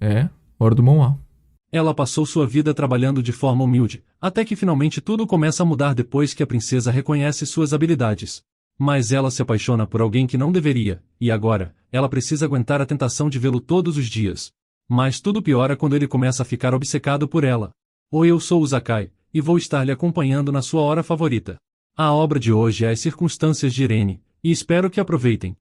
É, hora do Moá. Ela passou sua vida trabalhando de forma humilde, até que finalmente tudo começa a mudar depois que a princesa reconhece suas habilidades. Mas ela se apaixona por alguém que não deveria, e agora, ela precisa aguentar a tentação de vê-lo todos os dias. Mas tudo piora quando ele começa a ficar obcecado por ela. Oi, eu sou o Zakai, e vou estar lhe acompanhando na sua hora favorita. A obra de hoje é As Circunstâncias de Irene, e espero que aproveitem.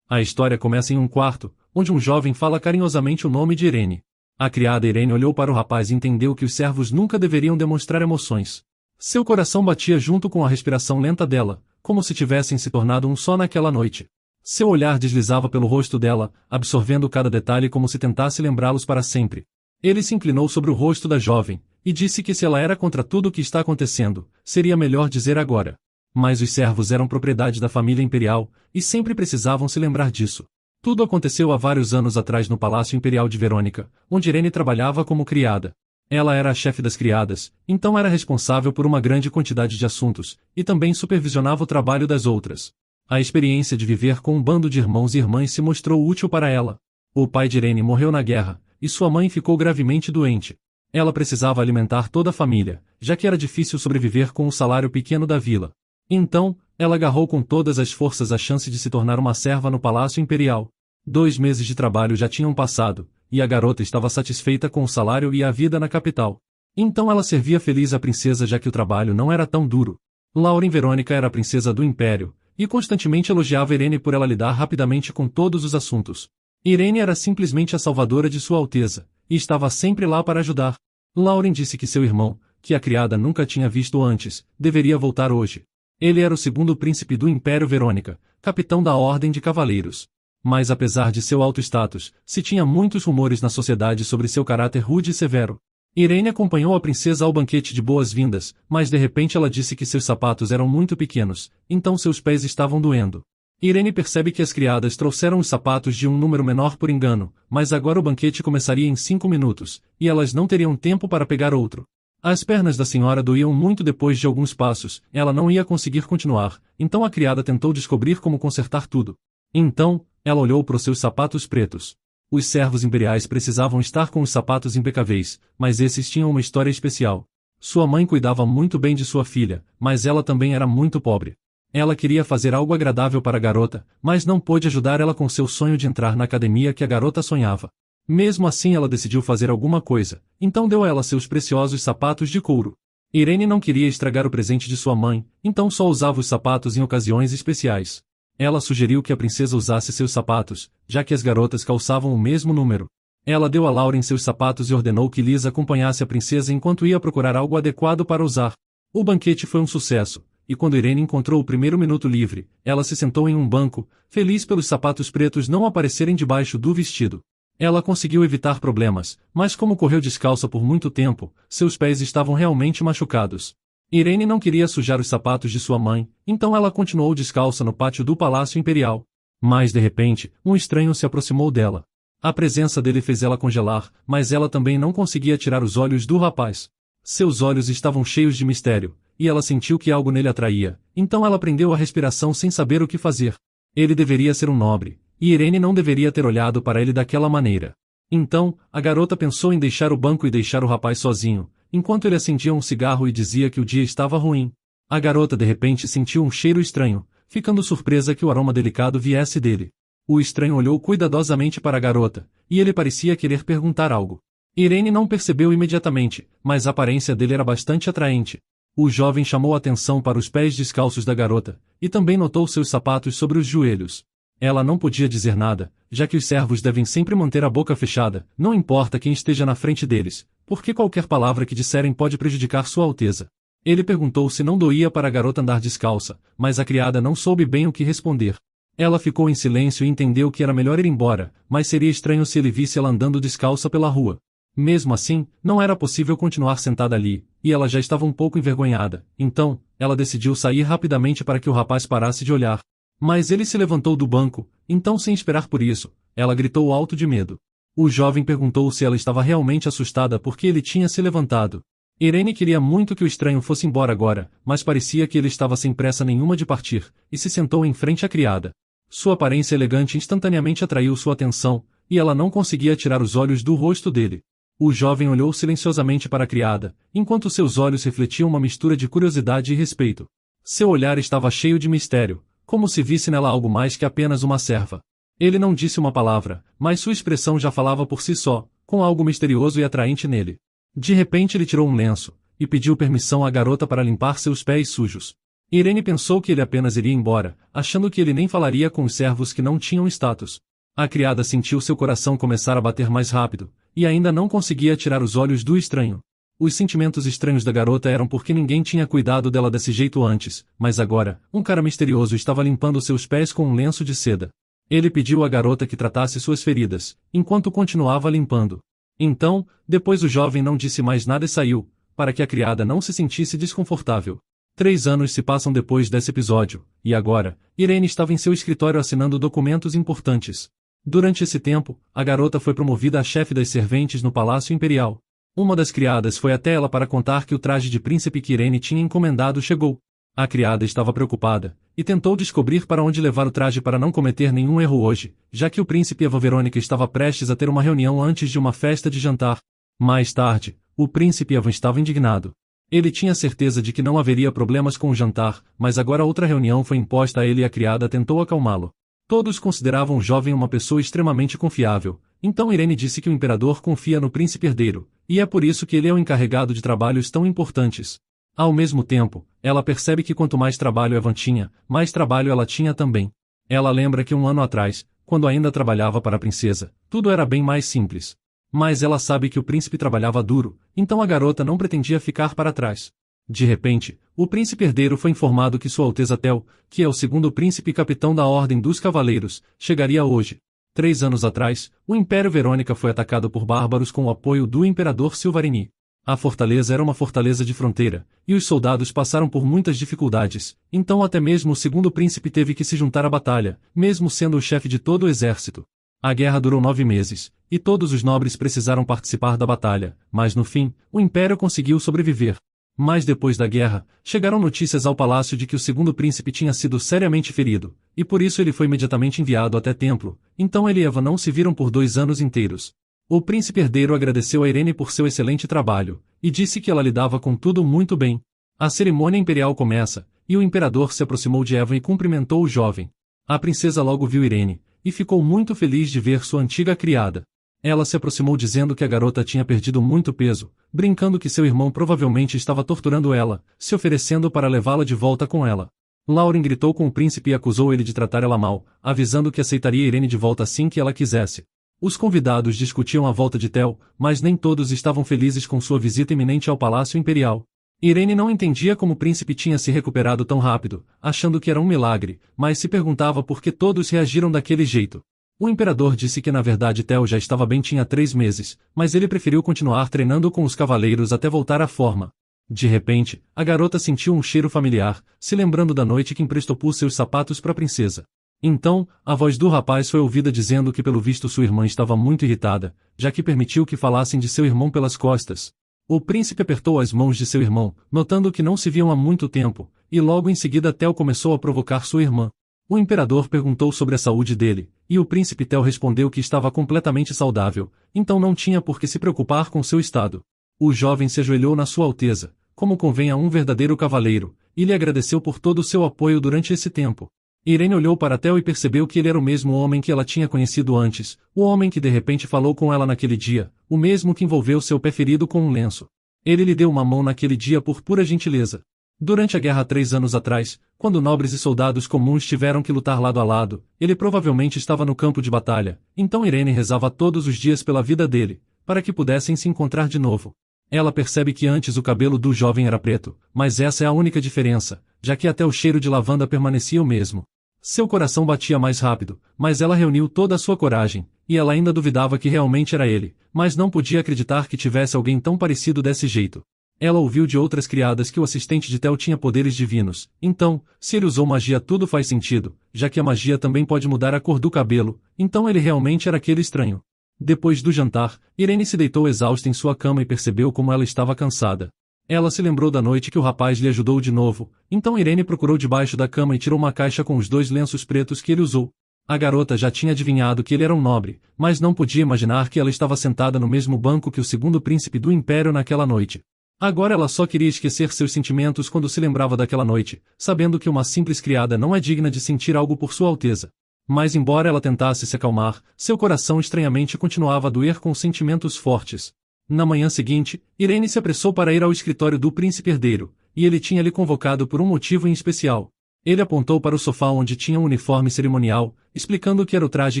A história começa em um quarto, onde um jovem fala carinhosamente o nome de Irene. A criada Irene olhou para o rapaz e entendeu que os servos nunca deveriam demonstrar emoções. Seu coração batia junto com a respiração lenta dela, como se tivessem se tornado um só naquela noite. Seu olhar deslizava pelo rosto dela, absorvendo cada detalhe como se tentasse lembrá-los para sempre. Ele se inclinou sobre o rosto da jovem, e disse que se ela era contra tudo o que está acontecendo, seria melhor dizer agora. Mas os servos eram propriedade da família imperial, e sempre precisavam se lembrar disso. Tudo aconteceu há vários anos atrás no Palácio Imperial de Verônica, onde Irene trabalhava como criada. Ela era a chefe das criadas, então era responsável por uma grande quantidade de assuntos, e também supervisionava o trabalho das outras. A experiência de viver com um bando de irmãos e irmãs se mostrou útil para ela. O pai de Irene morreu na guerra, e sua mãe ficou gravemente doente. Ela precisava alimentar toda a família, já que era difícil sobreviver com o salário pequeno da vila. Então, ela agarrou com todas as forças a chance de se tornar uma serva no Palácio Imperial. 2 meses de trabalho já tinham passado, e a garota estava satisfeita com o salário e a vida na capital. Então ela servia feliz a princesa já que o trabalho não era tão duro. Lauren Verônica era a princesa do Império, e constantemente elogiava Irene por ela lidar rapidamente com todos os assuntos. Irene era simplesmente a salvadora de Sua Alteza, e estava sempre lá para ajudar. Lauren disse que seu irmão, que a criada nunca tinha visto antes, deveria voltar hoje. Ele era o segundo príncipe do Império Verônica, capitão da Ordem de Cavaleiros. Mas apesar de seu alto status, se tinha muitos rumores na sociedade sobre seu caráter rude e severo. Irene acompanhou a princesa ao banquete de boas-vindas, mas de repente ela disse que seus sapatos eram muito pequenos, então seus pés estavam doendo. Irene percebe que as criadas trouxeram os sapatos de um número menor por engano, mas agora o banquete começaria em 5 minutos, e elas não teriam tempo para pegar outro. As pernas da senhora doíam muito depois de alguns passos, ela não ia conseguir continuar, então a criada tentou descobrir como consertar tudo. Então, ela olhou para os seus sapatos pretos. Os servos imperiais precisavam estar com os sapatos impecáveis, mas esses tinham uma história especial. Sua mãe cuidava muito bem de sua filha, mas ela também era muito pobre. Ela queria fazer algo agradável para a garota, mas não pôde ajudar ela com seu sonho de entrar na academia que a garota sonhava. Mesmo assim ela decidiu fazer alguma coisa, então deu a ela seus preciosos sapatos de couro. Irene não queria estragar o presente de sua mãe, então só usava os sapatos em ocasiões especiais. Ela sugeriu que a princesa usasse seus sapatos, já que as garotas calçavam o mesmo número. Ela deu a Lauren seus sapatos e ordenou que Liz acompanhasse a princesa enquanto ia procurar algo adequado para usar. O banquete foi um sucesso, e quando Irene encontrou o primeiro minuto livre, ela se sentou em um banco, feliz pelos sapatos pretos não aparecerem debaixo do vestido. Ela conseguiu evitar problemas, mas como correu descalça por muito tempo, seus pés estavam realmente machucados. Irene não queria sujar os sapatos de sua mãe, então ela continuou descalça no pátio do Palácio Imperial. Mas de repente, um estranho se aproximou dela. A presença dele fez ela congelar, mas ela também não conseguia tirar os olhos do rapaz. Seus olhos estavam cheios de mistério, e ela sentiu que algo nele atraía, então ela prendeu a respiração sem saber o que fazer. Ele deveria ser um nobre, e Irene não deveria ter olhado para ele daquela maneira. Então, a garota pensou em deixar o banco e deixar o rapaz sozinho, enquanto ele acendia um cigarro e dizia que o dia estava ruim. A garota de repente sentiu um cheiro estranho, ficando surpresa que o aroma delicado viesse dele. O estranho olhou cuidadosamente para a garota, e ele parecia querer perguntar algo. Irene não percebeu imediatamente, mas a aparência dele era bastante atraente. O jovem chamou a atenção para os pés descalços da garota, e também notou seus sapatos sobre os joelhos. Ela não podia dizer nada, já que os servos devem sempre manter a boca fechada, não importa quem esteja na frente deles, porque qualquer palavra que disserem pode prejudicar Sua Alteza. Ele perguntou se não doía para a garota andar descalça, mas a criada não soube bem o que responder. Ela ficou em silêncio e entendeu que era melhor ir embora, mas seria estranho se ele visse ela andando descalça pela rua. Mesmo assim, não era possível continuar sentada ali, e ela já estava um pouco envergonhada, então, ela decidiu sair rapidamente para que o rapaz parasse de olhar. Mas ele se levantou do banco, então sem esperar por isso, ela gritou alto de medo. O jovem perguntou se ela estava realmente assustada porque ele tinha se levantado. Irene queria muito que o estranho fosse embora agora, mas parecia que ele estava sem pressa nenhuma de partir, e se sentou em frente à criada. Sua aparência elegante instantaneamente atraiu sua atenção, e ela não conseguia tirar os olhos do rosto dele. O jovem olhou silenciosamente para a criada, enquanto seus olhos refletiam uma mistura de curiosidade e respeito. Seu olhar estava cheio de mistério, como se visse nela algo mais que apenas uma serva. Ele não disse uma palavra, mas sua expressão já falava por si só, com algo misterioso e atraente nele. De repente ele tirou um lenço, e pediu permissão à garota para limpar seus pés sujos. Irene pensou que ele apenas iria embora, achando que ele nem falaria com os servos que não tinham status. A criada sentiu seu coração começar a bater mais rápido, e ainda não conseguia tirar os olhos do estranho. Os sentimentos estranhos da garota eram porque ninguém tinha cuidado dela desse jeito antes, mas agora, um cara misterioso estava limpando seus pés com um lenço de seda. Ele pediu à garota que tratasse suas feridas, enquanto continuava limpando. Então, depois o jovem não disse mais nada e saiu, para que a criada não se sentisse desconfortável. 3 anos se passam depois desse episódio, e agora, Irene estava em seu escritório assinando documentos importantes. Durante esse tempo, a garota foi promovida a chefe das serventes no Palácio Imperial. Uma das criadas foi até ela para contar que o traje de príncipe que Irene tinha encomendado chegou. A criada estava preocupada, e tentou descobrir para onde levar o traje para não cometer nenhum erro hoje, já que o príncipe e Eva Verônica estava prestes a ter uma reunião antes de uma festa de jantar. Mais tarde, o príncipe Evan estava indignado. Ele tinha certeza de que não haveria problemas com o jantar, mas agora outra reunião foi imposta a ele e a criada tentou acalmá-lo. Todos consideravam o jovem uma pessoa extremamente confiável, então Irene disse que o imperador confia no príncipe herdeiro, e é por isso que ele é o encarregado de trabalhos tão importantes. Ao mesmo tempo, ela percebe que quanto mais trabalho Evan tinha, mais trabalho ela tinha também. Ela lembra que 1 ano atrás, quando ainda trabalhava para a princesa, tudo era bem mais simples. Mas ela sabe que o príncipe trabalhava duro, então a garota não pretendia ficar para trás. De repente, o príncipe herdeiro foi informado que Sua Alteza Tel, que é o segundo príncipe capitão da Ordem dos Cavaleiros, chegaria hoje. 3 anos atrás, o Império Verônica foi atacado por bárbaros com o apoio do Imperador Silvarini. A fortaleza era uma fortaleza de fronteira, e os soldados passaram por muitas dificuldades, então até mesmo o segundo príncipe teve que se juntar à batalha, mesmo sendo o chefe de todo o exército. A guerra durou 9 meses, e todos os nobres precisaram participar da batalha, mas no fim, o Império conseguiu sobreviver. Mas depois da guerra, chegaram notícias ao palácio de que o segundo príncipe tinha sido seriamente ferido, e por isso ele foi imediatamente enviado até Templo, então ele e Eva não se viram por 2 anos inteiros. O príncipe herdeiro agradeceu a Irene por seu excelente trabalho, e disse que ela lidava com tudo muito bem. A cerimônia imperial começa, e o imperador se aproximou de Eva e cumprimentou o jovem. A princesa logo viu Irene, e ficou muito feliz de ver sua antiga criada. Ela se aproximou dizendo que a garota tinha perdido muito peso, brincando que seu irmão provavelmente estava torturando ela, se oferecendo para levá-la de volta com ela. Lauren gritou com o príncipe e acusou ele de tratar ela mal, avisando que aceitaria Irene de volta assim que ela quisesse. Os convidados discutiam a volta de Tel, mas nem todos estavam felizes com sua visita iminente ao Palácio Imperial. Irene não entendia como o príncipe tinha se recuperado tão rápido, achando que era um milagre, mas se perguntava por que todos reagiram daquele jeito. O imperador disse que na verdade Tel já estava bem tinha 3 meses, mas ele preferiu continuar treinando com os cavaleiros até voltar à forma. De repente, a garota sentiu um cheiro familiar, se lembrando da noite que emprestou seus sapatos para a princesa. Então, a voz do rapaz foi ouvida dizendo que pelo visto sua irmã estava muito irritada, já que permitiu que falassem de seu irmão pelas costas. O príncipe apertou as mãos de seu irmão, notando que não se viam há muito tempo, e logo em seguida Tel começou a provocar sua irmã. O imperador perguntou sobre a saúde dele, e o príncipe Tel respondeu que estava completamente saudável, então não tinha por que se preocupar com seu estado. O jovem se ajoelhou na Sua Alteza, como convém a um verdadeiro cavaleiro, e lhe agradeceu por todo o seu apoio durante esse tempo. Irene olhou para Tel e percebeu que ele era o mesmo homem que ela tinha conhecido antes, o homem que de repente falou com ela naquele dia, o mesmo que envolveu seu pé ferido com um lenço. Ele lhe deu uma mão naquele dia por pura gentileza. Durante a guerra 3 anos atrás, quando nobres e soldados comuns tiveram que lutar lado a lado, ele provavelmente estava no campo de batalha, então Irene rezava todos os dias pela vida dele, para que pudessem se encontrar de novo. Ela percebe que antes o cabelo do jovem era preto, mas essa é a única diferença, já que até o cheiro de lavanda permanecia o mesmo. Seu coração batia mais rápido, mas ela reuniu toda a sua coragem, e ela ainda duvidava que realmente era ele, mas não podia acreditar que tivesse alguém tão parecido desse jeito. Ela ouviu de outras criadas que o assistente de Tel tinha poderes divinos, então, se ele usou magia tudo faz sentido, já que a magia também pode mudar a cor do cabelo, então ele realmente era aquele estranho. Depois do jantar, Irene se deitou exausta em sua cama e percebeu como ela estava cansada. Ela se lembrou da noite que o rapaz lhe ajudou de novo, então Irene procurou debaixo da cama e tirou uma caixa com os 2 lenços pretos que ele usou. A garota já tinha adivinhado que ele era um nobre, mas não podia imaginar que ela estava sentada no mesmo banco que o segundo príncipe do império naquela noite. Agora ela só queria esquecer seus sentimentos quando se lembrava daquela noite, sabendo que uma simples criada não é digna de sentir algo por Sua Alteza. Mas embora ela tentasse se acalmar, seu coração estranhamente continuava a doer com sentimentos fortes. Na manhã seguinte, Irene se apressou para ir ao escritório do príncipe herdeiro, e ele tinha lhe convocado por um motivo em especial. Ele apontou para o sofá onde tinha um uniforme cerimonial, explicando que era o traje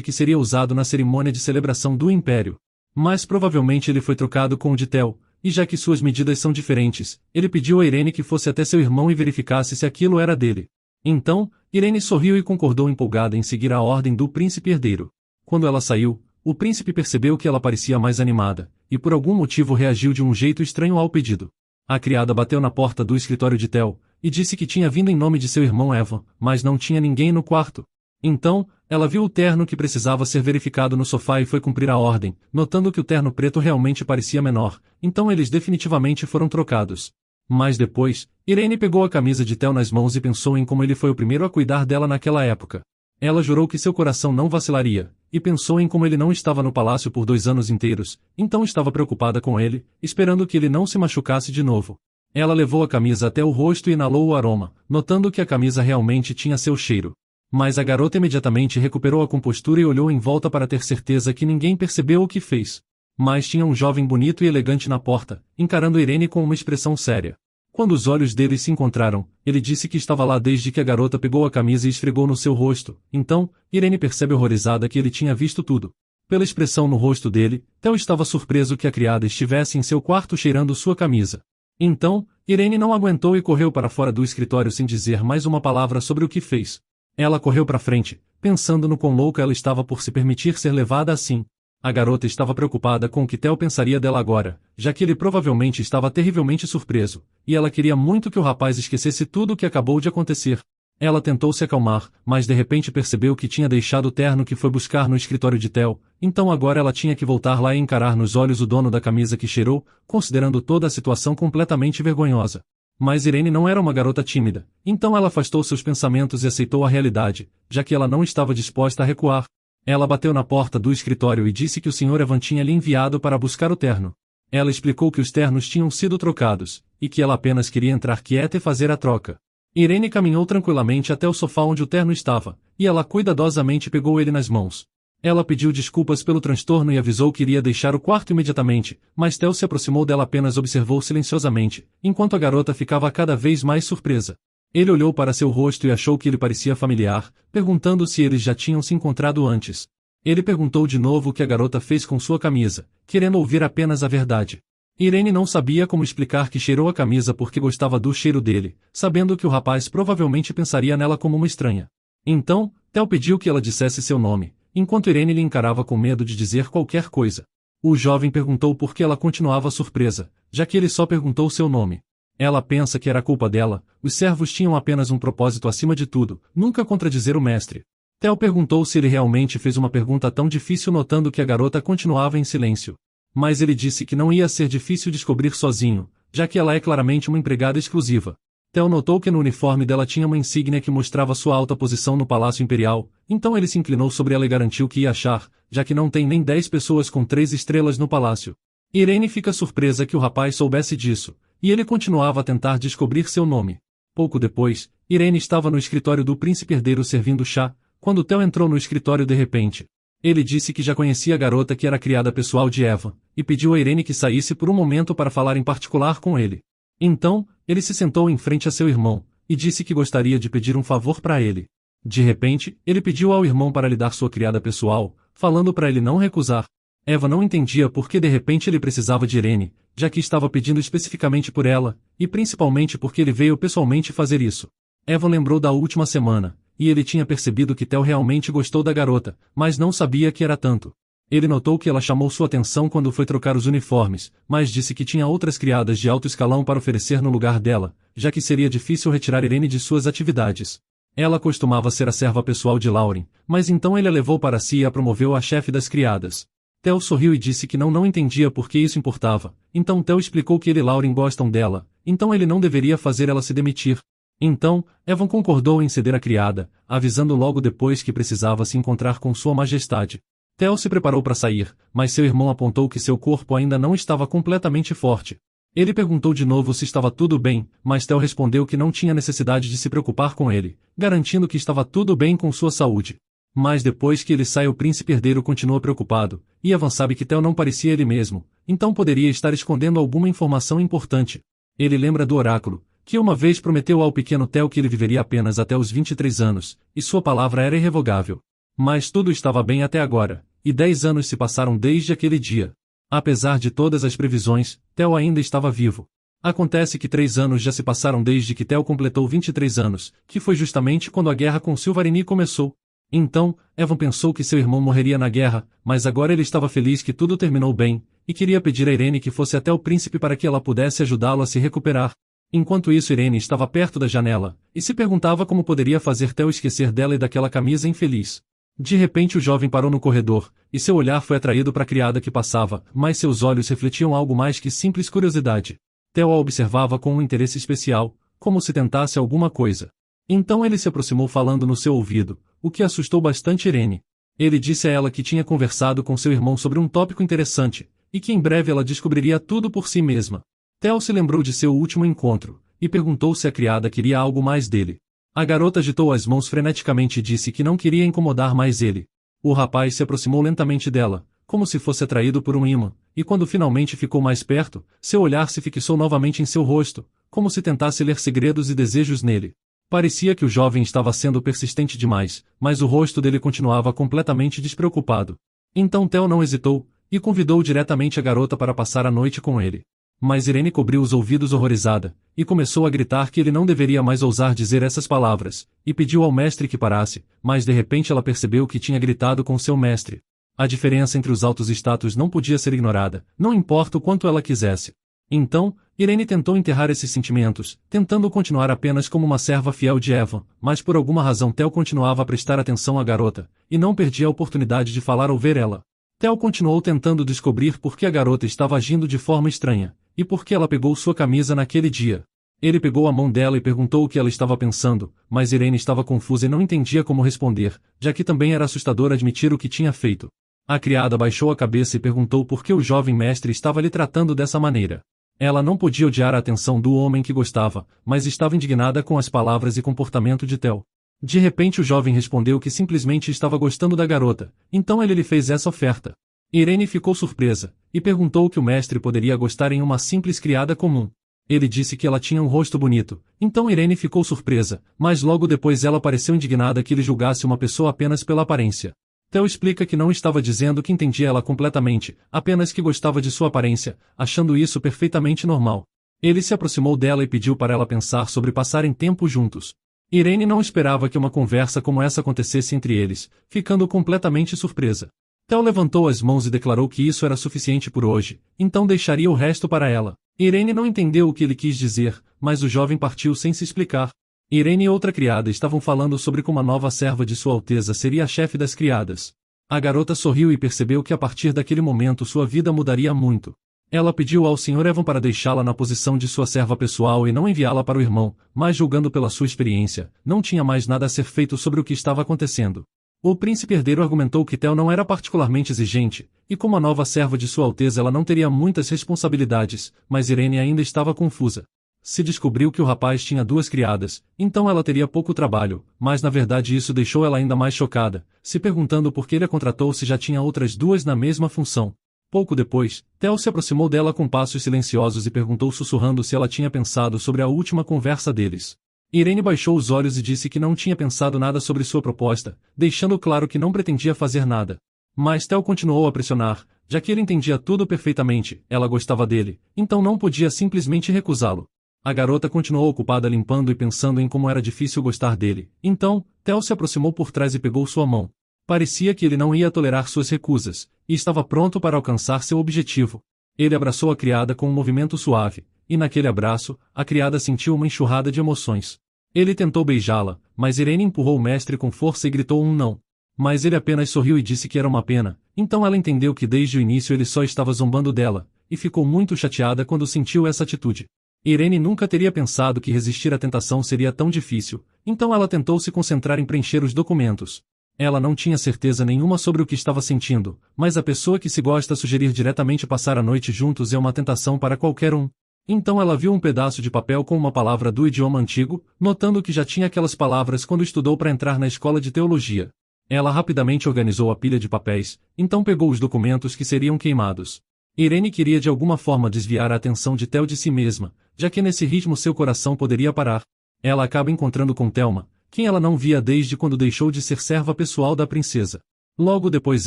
que seria usado na cerimônia de celebração do império. Mas provavelmente ele foi trocado com o de Tel, e já que suas medidas são diferentes, ele pediu a Irene que fosse até seu irmão e verificasse se aquilo era dele. Então, Irene sorriu e concordou empolgada em seguir a ordem do príncipe herdeiro. Quando ela saiu, o príncipe percebeu que ela parecia mais animada, e por algum motivo reagiu de um jeito estranho ao pedido. A criada bateu na porta do escritório de Tel, e disse que tinha vindo em nome de seu irmão Evan, mas não tinha ninguém no quarto. Então, ela viu o terno que precisava ser verificado no sofá e foi cumprir a ordem, notando que o terno preto realmente parecia menor, então eles definitivamente foram trocados. Mas depois, Irene pegou a camisa de Tel nas mãos e pensou em como ele foi o primeiro a cuidar dela naquela época. Ela jurou que seu coração não vacilaria, e pensou em como ele não estava no palácio por 2 anos inteiros, então estava preocupada com ele, esperando que ele não se machucasse de novo. Ela levou a camisa até o rosto e inalou o aroma, notando que a camisa realmente tinha seu cheiro. Mas a garota imediatamente recuperou a compostura e olhou em volta para ter certeza que ninguém percebeu o que fez. Mas tinha um jovem bonito e elegante na porta, encarando Irene com uma expressão séria. Quando os olhos deles se encontraram, ele disse que estava lá desde que a garota pegou a camisa e esfregou no seu rosto. Então, Irene percebe horrorizada que ele tinha visto tudo. Pela expressão no rosto dele, Theo estava surpreso que a criada estivesse em seu quarto cheirando sua camisa. Então, Irene não aguentou e correu para fora do escritório sem dizer mais uma palavra sobre o que fez. Ela correu para frente, pensando no quão louca ela estava por se permitir ser levada assim. A garota estava preocupada com o que Theo pensaria dela agora, já que ele provavelmente estava terrivelmente surpreso, e ela queria muito que o rapaz esquecesse tudo o que acabou de acontecer. Ela tentou se acalmar, mas de repente percebeu que tinha deixado o terno que foi buscar no escritório de Theo, então agora ela tinha que voltar lá e encarar nos olhos o dono da camisa que cheirou, considerando toda a situação completamente vergonhosa. Mas Irene não era uma garota tímida, então ela afastou seus pensamentos e aceitou a realidade, já que ela não estava disposta a recuar. Ela bateu na porta do escritório e disse que o Sr. Evan tinha lhe enviado para buscar o terno. Ela explicou que os ternos tinham sido trocados, e que ela apenas queria entrar quieta e fazer a troca. Irene caminhou tranquilamente até o sofá onde o terno estava, e ela cuidadosamente pegou ele nas mãos. Ela pediu desculpas pelo transtorno e avisou que iria deixar o quarto imediatamente, mas Theo se aproximou dela apenas observou silenciosamente, enquanto a garota ficava cada vez mais surpresa. Ele olhou para seu rosto e achou que ele parecia familiar, perguntando se eles já tinham se encontrado antes. Ele perguntou de novo o que a garota fez com sua camisa, querendo ouvir apenas a verdade. Irene não sabia como explicar que cheirou a camisa porque gostava do cheiro dele, sabendo que o rapaz provavelmente pensaria nela como uma estranha. Então, Theo pediu que ela dissesse seu nome, enquanto Irene lhe encarava com medo de dizer qualquer coisa. O jovem perguntou por que ela continuava surpresa, já que ele só perguntou seu nome. Ela pensa que era culpa dela, os servos tinham apenas um propósito acima de tudo, nunca contradizer o mestre. Theo perguntou se ele realmente fez uma pergunta tão difícil notando que a garota continuava em silêncio. Mas ele disse que não ia ser difícil descobrir sozinho, já que ela é claramente uma empregada exclusiva. Theo notou que no uniforme dela tinha uma insígnia que mostrava sua alta posição no Palácio Imperial, então ele se inclinou sobre ela e garantiu que ia achar, já que não tem nem 10 pessoas com 3 estrelas no palácio. Irene fica surpresa que o rapaz soubesse disso, e ele continuava a tentar descobrir seu nome. Pouco depois, Irene estava no escritório do príncipe herdeiro servindo chá, quando Theo entrou no escritório de repente. Ele disse que já conhecia a garota que era a criada pessoal de Evan, e pediu a Irene que saísse por um momento para falar em particular com ele. Então, ele se sentou em frente a seu irmão, e disse que gostaria de pedir um favor para ele. De repente, ele pediu ao irmão para lhe dar sua criada pessoal, falando para ele não recusar. Eva não entendia por que de repente ele precisava de Irene, já que estava pedindo especificamente por ela, e principalmente porque ele veio pessoalmente fazer isso. Eva lembrou da última semana, e ele tinha percebido que Theo realmente gostou da garota, mas não sabia que era tanto. Ele notou que ela chamou sua atenção quando foi trocar os uniformes, mas disse que tinha outras criadas de alto escalão para oferecer no lugar dela, já que seria difícil retirar Irene de suas atividades. Ela costumava ser a serva pessoal de Lauren, mas então ele a levou para si e a promoveu a chefe das criadas. Theo sorriu e disse que não entendia por que isso importava, então Theo explicou que ele e Lauren gostam dela, então ele não deveria fazer ela se demitir. Então, Evan concordou em ceder à criada, avisando logo depois que precisava se encontrar com Sua Majestade. Theo se preparou para sair, mas seu irmão apontou que seu corpo ainda não estava completamente forte. Ele perguntou de novo se estava tudo bem, mas Theo respondeu que não tinha necessidade de se preocupar com ele, garantindo que estava tudo bem com sua saúde. Mas depois que ele sai, o príncipe herdeiro continua preocupado, e Evan sabe que Theo não parecia ele mesmo, então poderia estar escondendo alguma informação importante. Ele lembra do oráculo, que uma vez prometeu ao pequeno Theo que ele viveria apenas até os 23 anos, e sua palavra era irrevogável. Mas tudo estava bem até agora, e 10 anos se passaram desde aquele dia. Apesar de todas as previsões, Theo ainda estava vivo. Acontece que 3 anos já se passaram desde que Theo completou 23 anos, que foi justamente quando a guerra com Silvarini começou. Então, Evan pensou que seu irmão morreria na guerra, mas agora ele estava feliz que tudo terminou bem, e queria pedir a Irene que fosse até o príncipe para que ela pudesse ajudá-lo a se recuperar. Enquanto isso, Irene estava perto da janela, e se perguntava como poderia fazer Theo esquecer dela e daquela camisa infeliz. De repente o jovem parou no corredor, e seu olhar foi atraído para a criada que passava, mas seus olhos refletiam algo mais que simples curiosidade. Theo a observava com um interesse especial, como se tentasse alguma coisa. Então ele se aproximou falando no seu ouvido, o que assustou bastante Irene. Ele disse a ela que tinha conversado com seu irmão sobre um tópico interessante, e que em breve ela descobriria tudo por si mesma. Theo se lembrou de seu último encontro, e perguntou se a criada queria algo mais dele. A garota agitou as mãos freneticamente e disse que não queria incomodar mais ele. O rapaz se aproximou lentamente dela, como se fosse atraído por um imã, e quando finalmente ficou mais perto, seu olhar se fixou novamente em seu rosto, como se tentasse ler segredos e desejos nele. Parecia que o jovem estava sendo persistente demais, mas o rosto dele continuava completamente despreocupado. Então Theo não hesitou, e convidou diretamente a garota para passar a noite com ele. Mas Irene cobriu os ouvidos horrorizada, e começou a gritar que ele não deveria mais ousar dizer essas palavras, e pediu ao mestre que parasse, mas de repente ela percebeu que tinha gritado com seu mestre. A diferença entre os altos status não podia ser ignorada, não importa o quanto ela quisesse. Então, Irene tentou enterrar esses sentimentos, tentando continuar apenas como uma serva fiel de Evan, mas por alguma razão Theo continuava a prestar atenção à garota, e não perdia a oportunidade de falar ou ver ela. Theo continuou tentando descobrir por que a garota estava agindo de forma estranha, e por que ela pegou sua camisa naquele dia. Ele pegou a mão dela e perguntou o que ela estava pensando, mas Irene estava confusa e não entendia como responder, já que também era assustador admitir o que tinha feito. A criada baixou a cabeça e perguntou por que o jovem mestre estava lhe tratando dessa maneira. Ela não podia odiar a atenção do homem que gostava, mas estava indignada com as palavras e comportamento de Theo. De repente o jovem respondeu que simplesmente estava gostando da garota, então ele lhe fez essa oferta. Irene ficou surpresa, e perguntou o que o mestre poderia gostar em uma simples criada comum. Ele disse que ela tinha um rosto bonito, então Irene ficou surpresa, mas logo depois ela pareceu indignada que ele julgasse uma pessoa apenas pela aparência. Theo explica que não estava dizendo que entendia ela completamente, apenas que gostava de sua aparência, achando isso perfeitamente normal. Ele se aproximou dela e pediu para ela pensar sobre passarem tempo juntos. Irene não esperava que uma conversa como essa acontecesse entre eles, ficando completamente surpresa. Theo levantou as mãos e declarou que isso era suficiente por hoje, então deixaria o resto para ela. Irene não entendeu o que ele quis dizer, mas o jovem partiu sem se explicar. Irene e outra criada estavam falando sobre como a nova serva de Sua Alteza seria a chefe das criadas. A garota sorriu e percebeu que a partir daquele momento sua vida mudaria muito. Ela pediu ao Sr. Evan para deixá-la na posição de sua serva pessoal e não enviá-la para o irmão, mas julgando pela sua experiência, não tinha mais nada a ser feito sobre o que estava acontecendo. O príncipe herdeiro argumentou que Theo não era particularmente exigente, e como a nova serva de Sua Alteza ela não teria muitas responsabilidades, mas Irene ainda estava confusa. Se descobriu que o rapaz tinha 2 criadas, então ela teria pouco trabalho, mas na verdade isso deixou ela ainda mais chocada, se perguntando por que ele a contratou se já tinha outras 2 na mesma função. Pouco depois, Theo se aproximou dela com passos silenciosos e perguntou sussurrando se ela tinha pensado sobre a última conversa deles. Irene baixou os olhos e disse que não tinha pensado nada sobre sua proposta, deixando claro que não pretendia fazer nada. Mas Theo continuou a pressionar, já que ele entendia tudo perfeitamente, ela gostava dele, então não podia simplesmente recusá-lo. A garota continuou ocupada limpando e pensando em como era difícil gostar dele, então, Theo se aproximou por trás e pegou sua mão. Parecia que ele não ia tolerar suas recusas, e estava pronto para alcançar seu objetivo. Ele abraçou a criada com um movimento suave, e naquele abraço, a criada sentiu uma enxurrada de emoções. Ele tentou beijá-la, mas Irene empurrou o mestre com força e gritou um não. Mas ele apenas sorriu e disse que era uma pena, então ela entendeu que desde o início ele só estava zombando dela, e ficou muito chateada quando sentiu essa atitude. Irene nunca teria pensado que resistir à tentação seria tão difícil, então ela tentou se concentrar em preencher os documentos. Ela não tinha certeza nenhuma sobre o que estava sentindo, mas a pessoa que se gosta sugerir diretamente passar a noite juntos é uma tentação para qualquer um. Então ela viu um pedaço de papel com uma palavra do idioma antigo, notando que já tinha aquelas palavras quando estudou para entrar na escola de teologia. Ela rapidamente organizou a pilha de papéis, então pegou os documentos que seriam queimados. Irene queria de alguma forma desviar a atenção de Theo de si mesma, já que nesse ritmo seu coração poderia parar. Ela acaba encontrando com Thelma, quem ela não via desde quando deixou de ser serva pessoal da princesa. Logo depois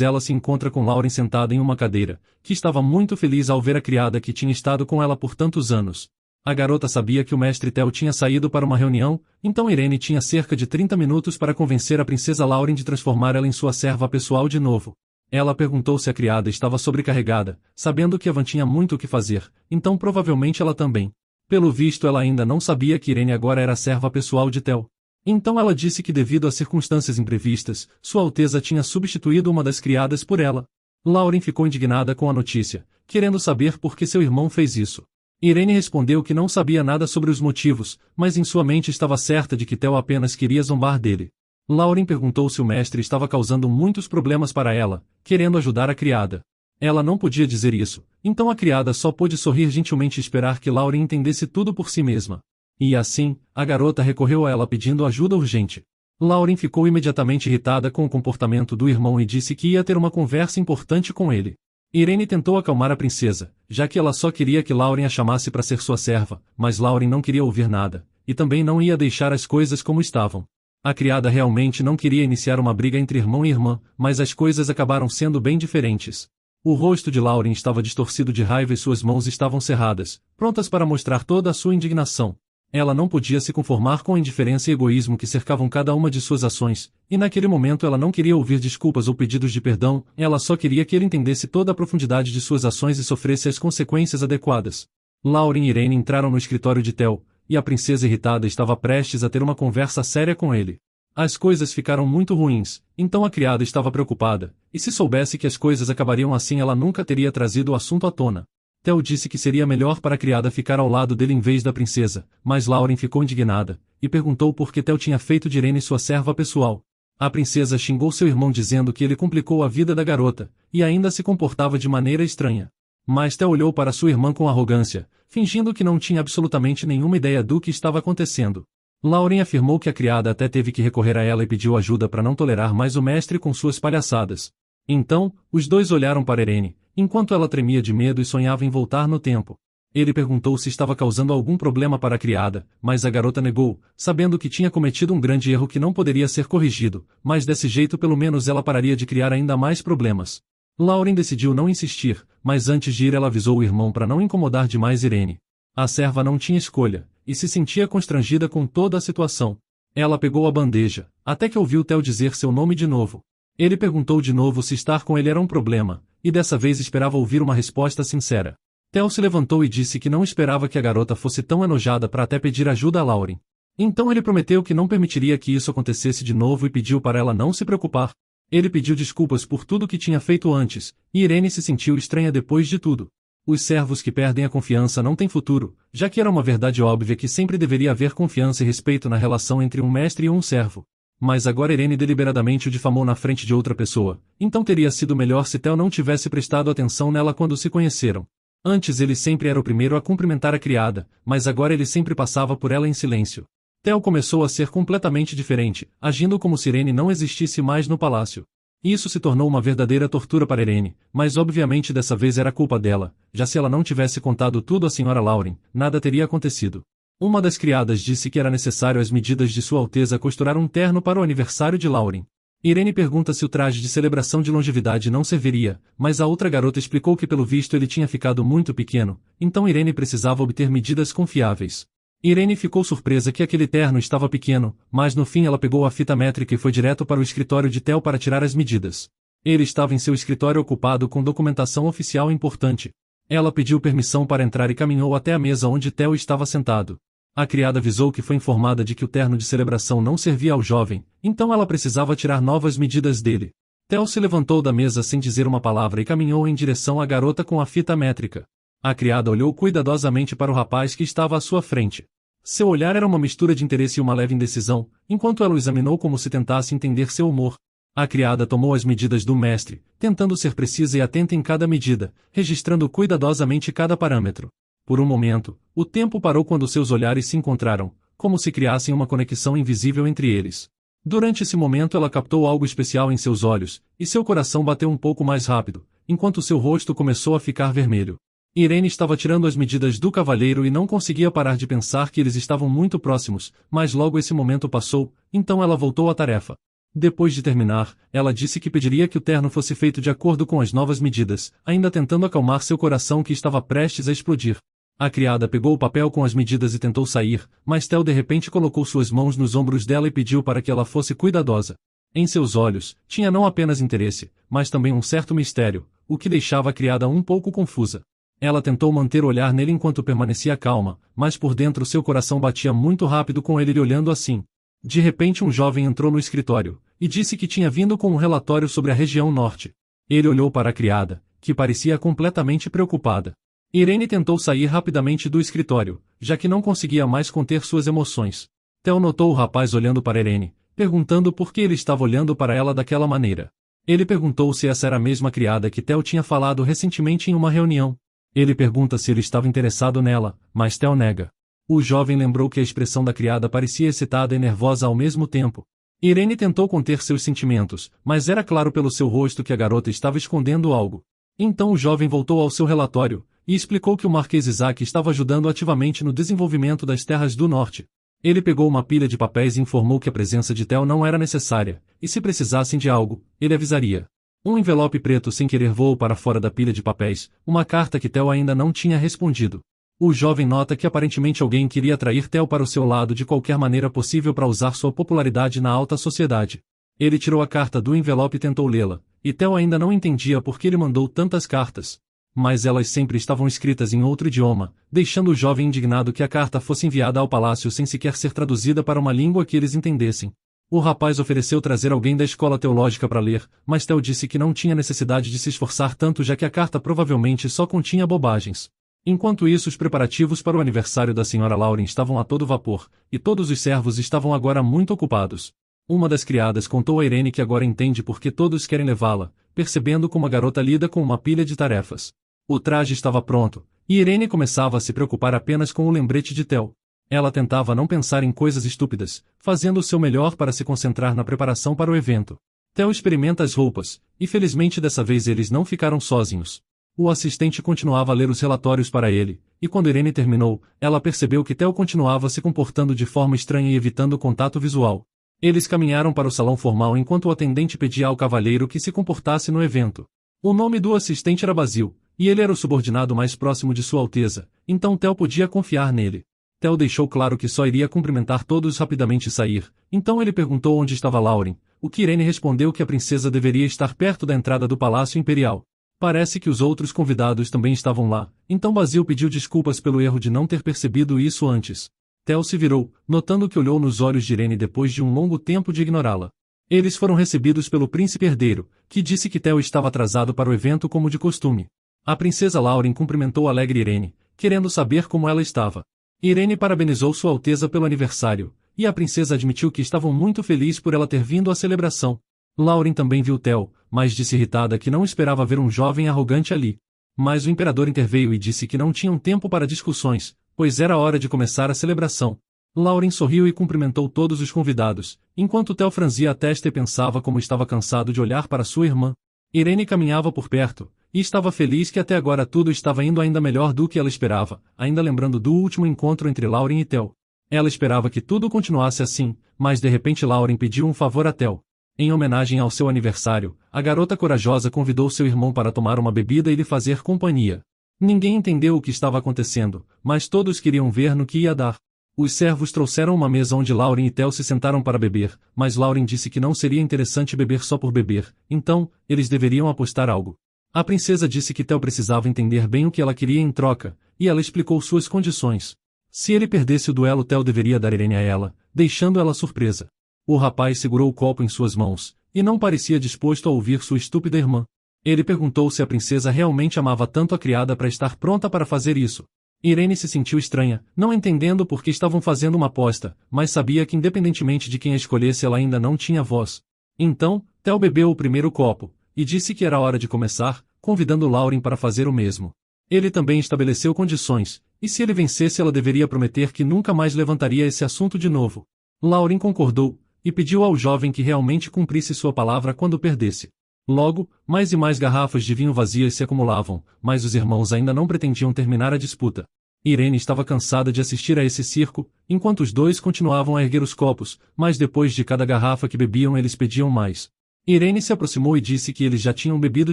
ela se encontra com Lauren sentada em uma cadeira, que estava muito feliz ao ver a criada que tinha estado com ela por tantos anos. A garota sabia que o mestre Theo tinha saído para uma reunião, então Irene tinha cerca de 30 minutos para convencer a princesa Lauren de transformar ela em sua serva pessoal de novo. Ela perguntou se a criada estava sobrecarregada, sabendo que Evan tinha muito o que fazer, então provavelmente ela também. Pelo visto ela ainda não sabia que Irene agora era a serva pessoal de Theo. Então ela disse que devido a circunstâncias imprevistas, Sua Alteza tinha substituído uma das criadas por ela. Lauren ficou indignada com a notícia, querendo saber por que seu irmão fez isso. Irene respondeu que não sabia nada sobre os motivos, mas em sua mente estava certa de que Theo apenas queria zombar dele. Lauren perguntou se o mestre estava causando muitos problemas para ela, querendo ajudar a criada. Ela não podia dizer isso, então a criada só pôde sorrir gentilmente e esperar que Lauren entendesse tudo por si mesma. E assim, a garota recorreu a ela pedindo ajuda urgente. Lauren ficou imediatamente irritada com o comportamento do irmão e disse que ia ter uma conversa importante com ele. Irene tentou acalmar a princesa, já que ela só queria que Lauren a chamasse para ser sua serva, mas Lauren não queria ouvir nada, e também não ia deixar as coisas como estavam. A criada realmente não queria iniciar uma briga entre irmão e irmã, mas as coisas acabaram sendo bem diferentes. O rosto de Lauren estava distorcido de raiva e suas mãos estavam cerradas, prontas para mostrar toda a sua indignação. Ela não podia se conformar com a indiferença e egoísmo que cercavam cada uma de suas ações, e naquele momento ela não queria ouvir desculpas ou pedidos de perdão, ela só queria que ele entendesse toda a profundidade de suas ações e sofresse as consequências adequadas. Lauren e Irene entraram no escritório de Theo, e a princesa irritada estava prestes a ter uma conversa séria com ele. As coisas ficaram muito ruins, então a criada estava preocupada, e se soubesse que as coisas acabariam assim ela nunca teria trazido o assunto à tona. Theo disse que seria melhor para a criada ficar ao lado dele em vez da princesa, mas Lauren ficou indignada, e perguntou por que Theo tinha feito de Irene sua serva pessoal. A princesa xingou seu irmão dizendo que ele complicou a vida da garota, e ainda se comportava de maneira estranha. Mas Theo olhou para sua irmã com arrogância, fingindo que não tinha absolutamente nenhuma ideia do que estava acontecendo. Lauren afirmou que a criada até teve que recorrer a ela e pediu ajuda para não tolerar mais o mestre com suas palhaçadas. Então, os dois olharam para Irene, enquanto ela tremia de medo e sonhava em voltar no tempo. Ele perguntou se estava causando algum problema para a criada, mas a garota negou, sabendo que tinha cometido um grande erro que não poderia ser corrigido, mas desse jeito pelo menos ela pararia de criar ainda mais problemas. Lauren decidiu não insistir, mas antes de ir ela avisou o irmão para não incomodar demais Irene. A serva não tinha escolha, e se sentia constrangida com toda a situação. Ela pegou a bandeja, até que ouviu Theo dizer seu nome de novo. Ele perguntou de novo se estar com ele era um problema, e dessa vez esperava ouvir uma resposta sincera. Theo se levantou e disse que não esperava que a garota fosse tão enojada para até pedir ajuda a Lauren. Então ele prometeu que não permitiria que isso acontecesse de novo e pediu para ela não se preocupar. Ele pediu desculpas por tudo que tinha feito antes, e Irene se sentiu estranha depois de tudo. Os servos que perdem a confiança não têm futuro, já que era uma verdade óbvia que sempre deveria haver confiança e respeito na relação entre um mestre e um servo. Mas agora Irene deliberadamente o difamou na frente de outra pessoa, então teria sido melhor se Theo não tivesse prestado atenção nela quando se conheceram. Antes ele sempre era o primeiro a cumprimentar a criada, mas agora ele sempre passava por ela em silêncio. Theo começou a ser completamente diferente, agindo como se Irene não existisse mais no palácio. Isso se tornou uma verdadeira tortura para Irene, mas obviamente dessa vez era culpa dela, já se ela não tivesse contado tudo à senhora Lauren, nada teria acontecido. Uma das criadas disse que era necessário às medidas de Sua Alteza costurar um terno para o aniversário de Lauren. Irene pergunta se o traje de celebração de longevidade não serviria, mas a outra garota explicou que pelo visto ele tinha ficado muito pequeno, então Irene precisava obter medidas confiáveis. Irene ficou surpresa que aquele terno estava pequeno, mas no fim ela pegou a fita métrica e foi direto para o escritório de Theo para tirar as medidas. Ele estava em seu escritório ocupado com documentação oficial importante. Ela pediu permissão para entrar e caminhou até a mesa onde Theo estava sentado. A criada avisou que foi informada de que o terno de celebração não servia ao jovem, então ela precisava tirar novas medidas dele. Theo se levantou da mesa sem dizer uma palavra e caminhou em direção à garota com a fita métrica. A criada olhou cuidadosamente para o rapaz que estava à sua frente. Seu olhar era uma mistura de interesse e uma leve indecisão, enquanto ela o examinou como se tentasse entender seu humor. A criada tomou as medidas do mestre, tentando ser precisa e atenta em cada medida, registrando cuidadosamente cada parâmetro. Por um momento, o tempo parou quando seus olhares se encontraram, como se criassem uma conexão invisível entre eles. Durante esse momento ela captou algo especial em seus olhos, e seu coração bateu um pouco mais rápido, enquanto seu rosto começou a ficar vermelho. Irene estava tirando as medidas do cavalheiro e não conseguia parar de pensar que eles estavam muito próximos, mas logo esse momento passou, então ela voltou à tarefa. Depois de terminar, ela disse que pediria que o terno fosse feito de acordo com as novas medidas, ainda tentando acalmar seu coração que estava prestes a explodir. A criada pegou o papel com as medidas e tentou sair, mas Tel de repente colocou suas mãos nos ombros dela e pediu para que ela fosse cuidadosa. Em seus olhos, tinha não apenas interesse, mas também um certo mistério, o que deixava a criada um pouco confusa. Ela tentou manter o olhar nele enquanto permanecia calma, mas por dentro seu coração batia muito rápido com ele olhando assim. De repente um jovem entrou no escritório, e disse que tinha vindo com um relatório sobre a região norte. Ele olhou para a criada, que parecia completamente preocupada. Irene tentou sair rapidamente do escritório, já que não conseguia mais conter suas emoções. Tel notou o rapaz olhando para Irene, perguntando por que ele estava olhando para ela daquela maneira. Ele perguntou se essa era a mesma criada que Tel tinha falado recentemente em uma reunião. Ele pergunta se ele estava interessado nela, mas Tel nega. O jovem lembrou que a expressão da criada parecia excitada e nervosa ao mesmo tempo. Irene tentou conter seus sentimentos, mas era claro pelo seu rosto que a garota estava escondendo algo. Então o jovem voltou ao seu relatório, e explicou que o Marquês Isaac estava ajudando ativamente no desenvolvimento das terras do norte. Ele pegou uma pilha de papéis e informou que a presença de Tel não era necessária, e se precisassem de algo, ele avisaria. Um envelope preto sem querer voou para fora da pilha de papéis, uma carta que Tel ainda não tinha respondido. O jovem nota que aparentemente alguém queria atrair Tel para o seu lado de qualquer maneira possível para usar sua popularidade na alta sociedade. Ele tirou a carta do envelope e tentou lê-la, e Tel ainda não entendia por que ele mandou tantas cartas. Mas elas sempre estavam escritas em outro idioma, deixando o jovem indignado que a carta fosse enviada ao palácio sem sequer ser traduzida para uma língua que eles entendessem. O rapaz ofereceu trazer alguém da escola teológica para ler, mas Tel disse que não tinha necessidade de se esforçar tanto já que a carta provavelmente só continha bobagens. Enquanto isso, os preparativos para o aniversário da senhora Lauren estavam a todo vapor, e todos os servos estavam agora muito ocupados. Uma das criadas contou a Irene que agora entende por que todos querem levá-la, percebendo como a garota lida com uma pilha de tarefas. O traje estava pronto, e Irene começava a se preocupar apenas com o lembrete de Tel. Ela tentava não pensar em coisas estúpidas, fazendo o seu melhor para se concentrar na preparação para o evento. Tel experimenta as roupas, e felizmente dessa vez eles não ficaram sozinhos. O assistente continuava a ler os relatórios para ele, e quando Irene terminou, ela percebeu que Tel continuava se comportando de forma estranha e evitando o contato visual. Eles caminharam para o salão formal enquanto o atendente pedia ao cavalheiro que se comportasse no evento. O nome do assistente era Basil, e ele era o subordinado mais próximo de Sua Alteza, então Tel podia confiar nele. Tel deixou claro que só iria cumprimentar todos rapidamente e sair, então ele perguntou onde estava Lauren, o que Irene respondeu que a princesa deveria estar perto da entrada do Palácio Imperial. Parece que os outros convidados também estavam lá, então Basil pediu desculpas pelo erro de não ter percebido isso antes. Tel se virou, notando que olhou nos olhos de Irene depois de um longo tempo de ignorá-la. Eles foram recebidos pelo príncipe herdeiro, que disse que Tel estava atrasado para o evento como de costume. A princesa Lauren cumprimentou alegre Irene, querendo saber como ela estava. Irene parabenizou Sua Alteza pelo aniversário, e a princesa admitiu que estavam muito felizes por ela ter vindo à celebração. Lauren também viu Tel, mas disse irritada que não esperava ver um jovem arrogante ali. Mas o imperador interveio e disse que não tinham tempo para discussões, pois era hora de começar a celebração. Lauren sorriu e cumprimentou todos os convidados, enquanto Tel franzia a testa e pensava como estava cansado de olhar para sua irmã. Irene caminhava por perto, e estava feliz que até agora tudo estava indo ainda melhor do que ela esperava, ainda lembrando do último encontro entre Lauren e Tel. Ela esperava que tudo continuasse assim, mas de repente Lauren pediu um favor a Tel. Em homenagem ao seu aniversário, a garota corajosa convidou seu irmão para tomar uma bebida e lhe fazer companhia. Ninguém entendeu o que estava acontecendo, mas todos queriam ver no que ia dar. Os servos trouxeram uma mesa onde Lauren e Tel se sentaram para beber, mas Lauren disse que não seria interessante beber só por beber, então, eles deveriam apostar algo. A princesa disse que Tel precisava entender bem o que ela queria em troca, e ela explicou suas condições. Se ele perdesse o duelo, Tel deveria dar Irene a ela, deixando ela surpresa. O rapaz segurou o copo em suas mãos, e não parecia disposto a ouvir sua estúpida irmã. Ele perguntou se a princesa realmente amava tanto a criada para estar pronta para fazer isso. Irene se sentiu estranha, não entendendo por que estavam fazendo uma aposta, mas sabia que independentemente de quem a escolhesse ela ainda não tinha voz. Então, Theo bebeu o primeiro copo, e disse que era hora de começar, convidando Lauren para fazer o mesmo. Ele também estabeleceu condições, e se ele vencesse ela deveria prometer que nunca mais levantaria esse assunto de novo. Lauren concordou, e pediu ao jovem que realmente cumprisse sua palavra quando perdesse. Logo, mais e mais garrafas de vinho vazias se acumulavam, mas os irmãos ainda não pretendiam terminar a disputa. Irene estava cansada de assistir a esse circo, enquanto os dois continuavam a erguer os copos, mas depois de cada garrafa que bebiam eles pediam mais. Irene se aproximou e disse que eles já tinham bebido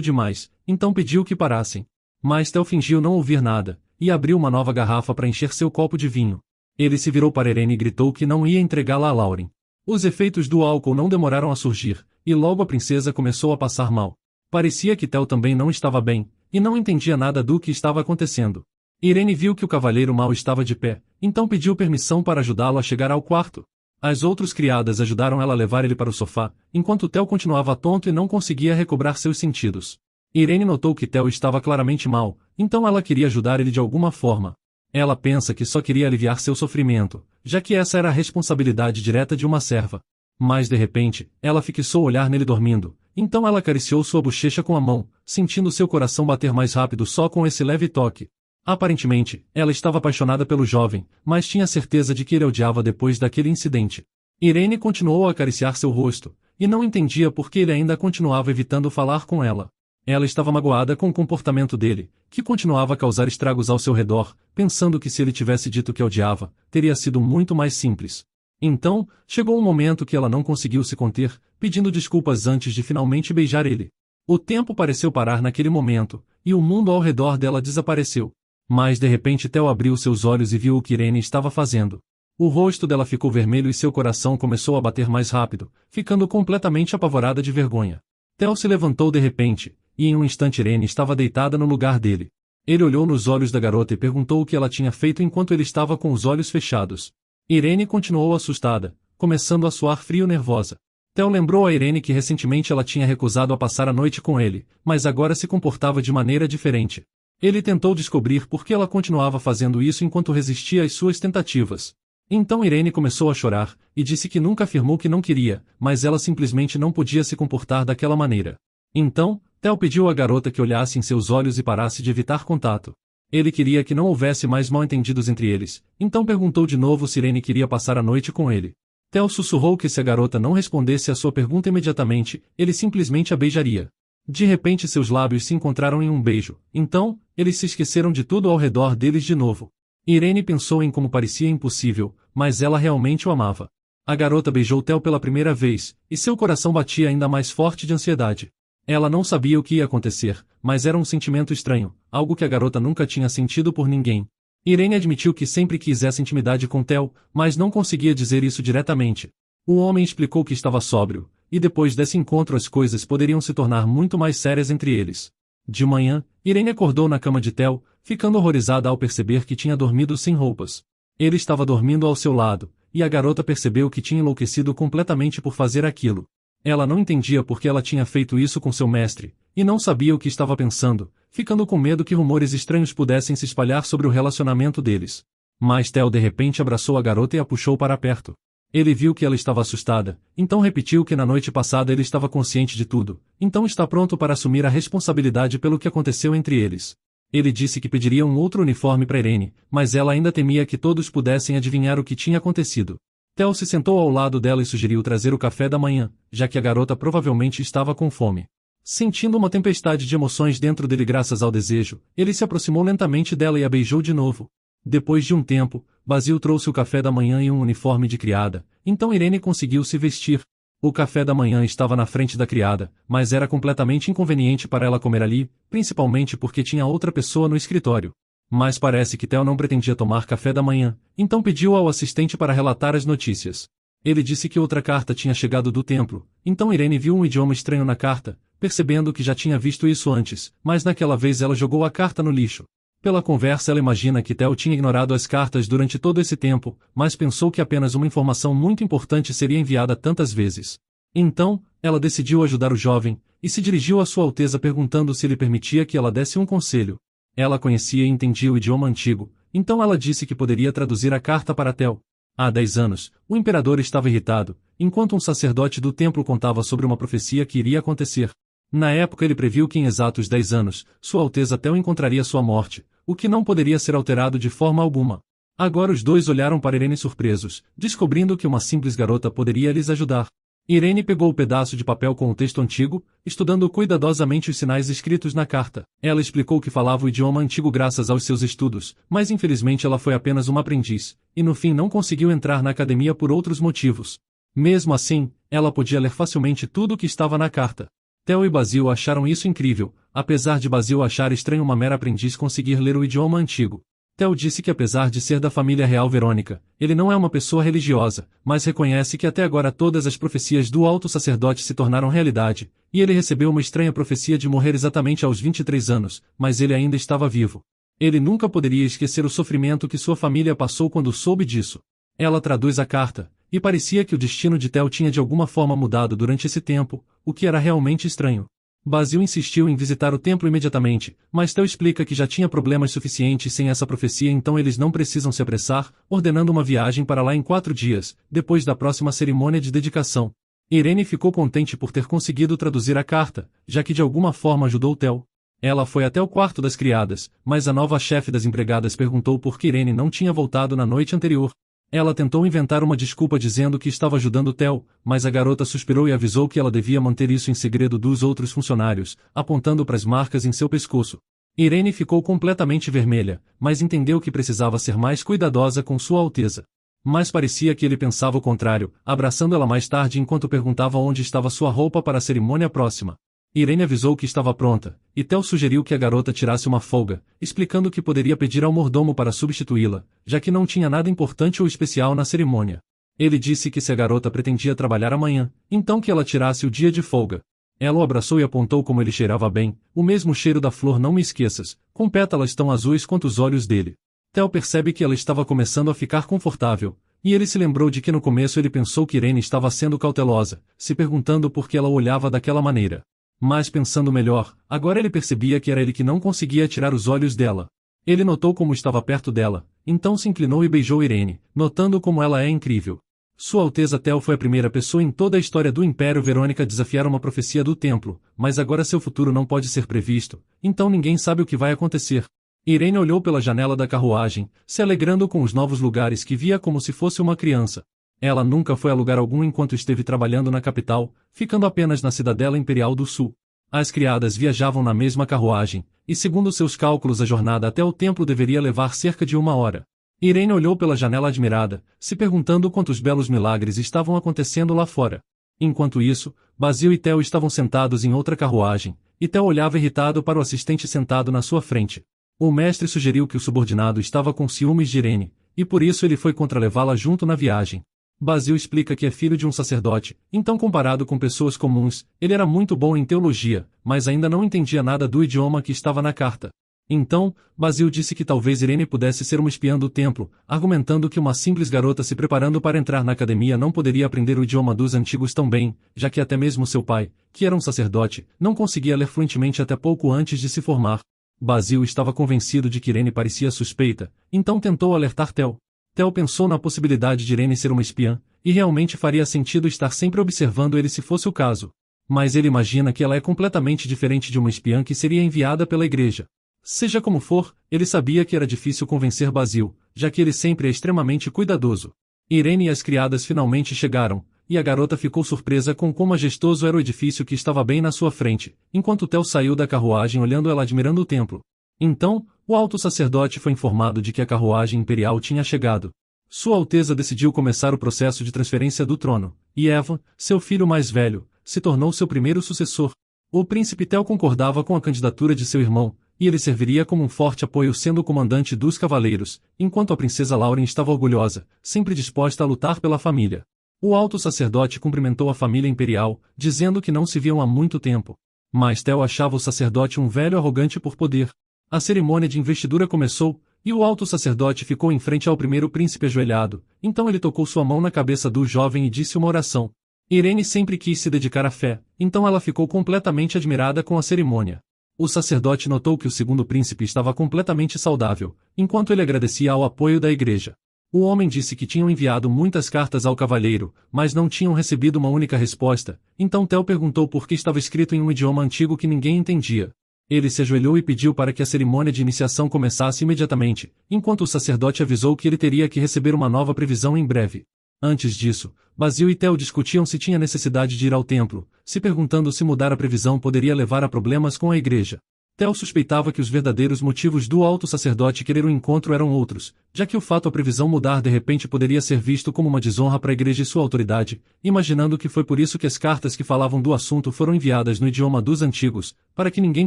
demais, então pediu que parassem. Mas Theo fingiu não ouvir nada, e abriu uma nova garrafa para encher seu copo de vinho. Ele se virou para Irene e gritou que não ia entregá-la a Lauren. Os efeitos do álcool não demoraram a surgir, e logo a princesa começou a passar mal. Parecia que Theo também não estava bem, e não entendia nada do que estava acontecendo. Irene viu que o cavalheiro mau estava de pé, então pediu permissão para ajudá-lo a chegar ao quarto. As outras criadas ajudaram ela a levar ele para o sofá, enquanto Theo continuava tonto e não conseguia recobrar seus sentidos. Irene notou que Theo estava claramente mal, então ela queria ajudar ele de alguma forma. Ela pensa que só queria aliviar seu sofrimento, já que essa era a responsabilidade direta de uma serva. Mas de repente, ela fixou o olhar nele dormindo, então ela acariciou sua bochecha com a mão, sentindo seu coração bater mais rápido só com esse leve toque. Aparentemente, ela estava apaixonada pelo jovem, mas tinha certeza de que ele a odiava depois daquele incidente. Irene continuou a acariciar seu rosto, e não entendia por que ele ainda continuava evitando falar com ela. Ela estava magoada com o comportamento dele, que continuava a causar estragos ao seu redor, pensando que se ele tivesse dito que a odiava, teria sido muito mais simples. Então, chegou um momento que ela não conseguiu se conter, pedindo desculpas antes de finalmente beijar ele. O tempo pareceu parar naquele momento, e o mundo ao redor dela desapareceu. Mas de repente Theo abriu seus olhos e viu o que Irene estava fazendo. O rosto dela ficou vermelho e seu coração começou a bater mais rápido, ficando completamente apavorada de vergonha. Theo se levantou de repente, e em um instante Irene estava deitada no lugar dele. Ele olhou nos olhos da garota e perguntou o que ela tinha feito enquanto ele estava com os olhos fechados. Irene continuou assustada, começando a suar frio nervosa. Theo lembrou a Irene que recentemente ela tinha recusado a passar a noite com ele, mas agora se comportava de maneira diferente. Ele tentou descobrir por que ela continuava fazendo isso enquanto resistia às suas tentativas. Então Irene começou a chorar, e disse que nunca afirmou que não queria, mas ela simplesmente não podia se comportar daquela maneira. Então, Theo pediu à garota que olhasse em seus olhos e parasse de evitar contato. Ele queria que não houvesse mais mal-entendidos entre eles, então perguntou de novo se Irene queria passar a noite com ele. Theo sussurrou que se a garota não respondesse à sua pergunta imediatamente, ele simplesmente a beijaria. De repente seus lábios se encontraram em um beijo, então, eles se esqueceram de tudo ao redor deles de novo. Irene pensou em como parecia impossível, mas ela realmente o amava. A garota beijou Theo pela primeira vez, e seu coração batia ainda mais forte de ansiedade. Ela não sabia o que ia acontecer, mas era um sentimento estranho, algo que a garota nunca tinha sentido por ninguém. Irene admitiu que sempre quis essa intimidade com Theo, mas não conseguia dizer isso diretamente. O homem explicou que estava sóbrio, e depois desse encontro as coisas poderiam se tornar muito mais sérias entre eles. De manhã, Irene acordou na cama de Theo, ficando horrorizada ao perceber que tinha dormido sem roupas. Ele estava dormindo ao seu lado, e a garota percebeu que tinha enlouquecido completamente por fazer aquilo. Ela não entendia por que ela tinha feito isso com seu mestre, e não sabia o que estava pensando, ficando com medo que rumores estranhos pudessem se espalhar sobre o relacionamento deles. Mas Theo de repente abraçou a garota e a puxou para perto. Ele viu que ela estava assustada, então repetiu que na noite passada ele estava consciente de tudo, então está pronto para assumir a responsabilidade pelo que aconteceu entre eles. Ele disse que pediria um outro uniforme para Irene, mas ela ainda temia que todos pudessem adivinhar o que tinha acontecido. Theo se sentou ao lado dela e sugeriu trazer o café da manhã, já que a garota provavelmente estava com fome. Sentindo uma tempestade de emoções dentro dele graças ao desejo, ele se aproximou lentamente dela e a beijou de novo. Depois de um tempo, Basil trouxe o café da manhã e um uniforme de criada, então Irene conseguiu se vestir. O café da manhã estava na frente da criada, mas era completamente inconveniente para ela comer ali, principalmente porque tinha outra pessoa no escritório. Mas parece que Theo não pretendia tomar café da manhã, então pediu ao assistente para relatar as notícias. Ele disse que outra carta tinha chegado do templo, então Irene viu um idioma estranho na carta, percebendo que já tinha visto isso antes, mas naquela vez ela jogou a carta no lixo. Pela conversa ela imagina que Theo tinha ignorado as cartas durante todo esse tempo, mas pensou que apenas uma informação muito importante seria enviada tantas vezes. Então, ela decidiu ajudar o jovem, e se dirigiu a Sua Alteza perguntando se ele permitia que ela desse um conselho. Ela conhecia e entendia o idioma antigo, então ela disse que poderia traduzir a carta para Tel. Há 10 anos, o imperador estava irritado, enquanto um sacerdote do templo contava sobre uma profecia que iria acontecer. Na época ele previu que em exatos 10 anos, Sua Alteza Tel encontraria sua morte, o que não poderia ser alterado de forma alguma. Agora os dois olharam para Irene surpresos, descobrindo que uma simples garota poderia lhes ajudar. Irene pegou o pedaço de papel com o texto antigo, estudando cuidadosamente os sinais escritos na carta. Ela explicou que falava o idioma antigo graças aos seus estudos, mas infelizmente ela foi apenas uma aprendiz, e no fim não conseguiu entrar na academia por outros motivos. Mesmo assim, ela podia ler facilmente tudo o que estava na carta. Tel e Basil acharam isso incrível, apesar de Basil achar estranho uma mera aprendiz conseguir ler o idioma antigo. Tel disse que apesar de ser da família real Verônica, ele não é uma pessoa religiosa, mas reconhece que até agora todas as profecias do alto sacerdote se tornaram realidade, e ele recebeu uma estranha profecia de morrer exatamente aos 23 anos, mas ele ainda estava vivo. Ele nunca poderia esquecer o sofrimento que sua família passou quando soube disso. Ela traduz a carta, e parecia que o destino de Tel tinha de alguma forma mudado durante esse tempo, o que era realmente estranho. Basil insistiu em visitar o templo imediatamente, mas Tel explica que já tinha problemas suficientes sem essa profecia, então eles não precisam se apressar, ordenando uma viagem para lá em 4 dias, depois da próxima cerimônia de dedicação. Irene ficou contente por ter conseguido traduzir a carta, já que de alguma forma ajudou Tel. Ela foi até o quarto das criadas, mas a nova chefe das empregadas perguntou por que Irene não tinha voltado na noite anterior. Ela tentou inventar uma desculpa dizendo que estava ajudando Tel, mas a garota suspirou e avisou que ela devia manter isso em segredo dos outros funcionários, apontando para as marcas em seu pescoço. Irene ficou completamente vermelha, mas entendeu que precisava ser mais cuidadosa com Sua Alteza. Mas parecia que ele pensava o contrário, abraçando ela mais tarde enquanto perguntava onde estava sua roupa para a cerimônia próxima. Irene avisou que estava pronta, e Tel sugeriu que a garota tirasse uma folga, explicando que poderia pedir ao mordomo para substituí-la, já que não tinha nada importante ou especial na cerimônia. Ele disse que se a garota pretendia trabalhar amanhã, então que ela tirasse o dia de folga. Ela o abraçou e apontou como ele cheirava bem, o mesmo cheiro da flor não me esqueças, com pétalas tão azuis quanto os olhos dele. Tel percebe que ela estava começando a ficar confortável, e ele se lembrou de que no começo ele pensou que Irene estava sendo cautelosa, se perguntando por que ela o olhava daquela maneira. Mas pensando melhor, agora ele percebia que era ele que não conseguia tirar os olhos dela. Ele notou como estava perto dela, então se inclinou e beijou Irene, notando como ela é incrível. Sua Alteza Tel foi a primeira pessoa em toda a história do Império Verônica a desafiar uma profecia do templo, mas agora seu futuro não pode ser previsto, então ninguém sabe o que vai acontecer. Irene olhou pela janela da carruagem, se alegrando com os novos lugares que via como se fosse uma criança. Ela nunca foi a lugar algum enquanto esteve trabalhando na capital, ficando apenas na Cidadela Imperial do Sul. As criadas viajavam na mesma carruagem, e segundo seus cálculos a jornada até o templo deveria levar cerca de 1 hora. Irene olhou pela janela admirada, se perguntando quantos belos milagres estavam acontecendo lá fora. Enquanto isso, Basil e Tel estavam sentados em outra carruagem, e Tel olhava irritado para o assistente sentado na sua frente. O mestre sugeriu que o subordinado estava com ciúmes de Irene, e por isso ele foi contralevá-la junto na viagem. Basil explica que é filho de um sacerdote, então comparado com pessoas comuns, ele era muito bom em teologia, mas ainda não entendia nada do idioma que estava na carta. Então, Basil disse que talvez Irene pudesse ser uma espiã do templo, argumentando que uma simples garota se preparando para entrar na academia não poderia aprender o idioma dos antigos tão bem, já que até mesmo seu pai, que era um sacerdote, não conseguia ler fluentemente até pouco antes de se formar. Basil estava convencido de que Irene parecia suspeita, então tentou alertar Tel. Tel pensou na possibilidade de Irene ser uma espiã, e realmente faria sentido estar sempre observando ele se fosse o caso. Mas ele imagina que ela é completamente diferente de uma espiã que seria enviada pela igreja. Seja como for, ele sabia que era difícil convencer Basil, já que ele sempre é extremamente cuidadoso. Irene e as criadas finalmente chegaram, e a garota ficou surpresa com quão majestoso era o edifício que estava bem na sua frente, enquanto Tel saiu da carruagem olhando ela admirando o templo. Então, o alto sacerdote foi informado de que a carruagem imperial tinha chegado. Sua Alteza decidiu começar o processo de transferência do trono, e Eva, seu filho mais velho, se tornou seu primeiro sucessor. O príncipe Tel concordava com a candidatura de seu irmão, e ele serviria como um forte apoio sendo o comandante dos cavaleiros, enquanto a princesa Lauren estava orgulhosa, sempre disposta a lutar pela família. O alto sacerdote cumprimentou a família imperial, dizendo que não se viam há muito tempo. Mas Tel achava o sacerdote um velho arrogante por poder. A cerimônia de investidura começou, e o alto sacerdote ficou em frente ao primeiro príncipe ajoelhado, então ele tocou sua mão na cabeça do jovem e disse uma oração. Irene sempre quis se dedicar à fé, então ela ficou completamente admirada com a cerimônia. O sacerdote notou que o segundo príncipe estava completamente saudável, enquanto ele agradecia ao apoio da igreja. O homem disse que tinham enviado muitas cartas ao cavalheiro, mas não tinham recebido uma única resposta, então Tel perguntou por que estava escrito em um idioma antigo que ninguém entendia. Ele se ajoelhou e pediu para que a cerimônia de iniciação começasse imediatamente, enquanto o sacerdote avisou que ele teria que receber uma nova previsão em breve. Antes disso, Basil e Tel discutiam se tinha necessidade de ir ao templo, se perguntando se mudar a previsão poderia levar a problemas com a igreja. Tel suspeitava que os verdadeiros motivos do alto sacerdote querer o encontro eram outros, já que o fato a previsão mudar de repente poderia ser visto como uma desonra para a igreja e sua autoridade, imaginando que foi por isso que as cartas que falavam do assunto foram enviadas no idioma dos antigos, para que ninguém